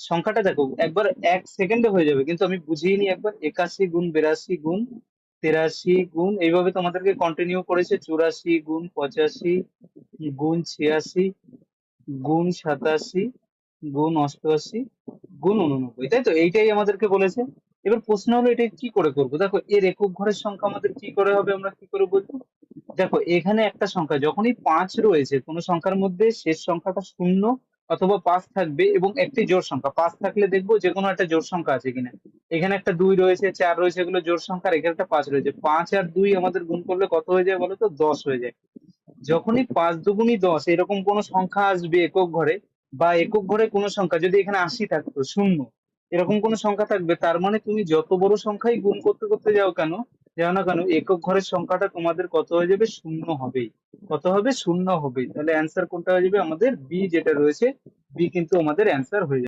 সংখ্যাটা দেখো একবার 1 সেকেন্ডে হয়ে যাবে, কিন্তু আমি বুঝিয়ে নি একবার। 81 গুণ 82 গুণ 83 গুণ এইভাবে তোমাদেরকে কন্টিনিউ করেছে। 84 গুণ 87 গুণ 88 গুণ 88 গুণ 89, তাই তো? এইটাই আমাদেরকে বলেছে। এবার প্রশ্ন হলো এটা কি করে করবো। দেখো এর একক ঘরের সংখ্যা আমাদের কি করে হবে, আমরা কি করে বলবো। দেখো এখানে একটা সংখ্যা যখনই 5 রয়েছে কোনো সংখ্যার মধ্যে, শেষ সংখ্যাটা শূন্য অথবা 5 থাকবে এবং একটি জোড় সংখ্যা। 5 থাকলে দেখবো যে কোনো একটা জোড় সংখ্যা আছে কিনা। এখানে একটা 2 রয়েছে, 4 রয়েছে, এগুলো জোড় সংখ্যা। আর এখানে একটা 5 রয়েছে। 5 আর 2 আমাদের গুণ করলে কত হয়ে যায় বলো তো? 10 হয়ে যায়। যখনই 5 দুগুণী 10 এরকম কোনো সংখ্যা আসবে একক ঘরে, বা একক ঘরে কোনো সংখ্যা যদি এখানে 80 থাকতো, শূন্য এরকম কোনো সংখ্যা থাকবে, তার মানে তুমি যত বড় সংখ্যাই গুণ করতে করতে যাও না কেন, একক ঘরের সংখ্যাটা তোমাদের কত হয়ে যাবে? শূন্য হবেই। কত হবে? শূন্য হবেই। তাহলে অ্যান্সার কোনটা হয়ে যাবে আমাদের? বি যেটা রয়েছে, বি কিন্তু আমাদের অ্যান্সার হয়ে যাবে।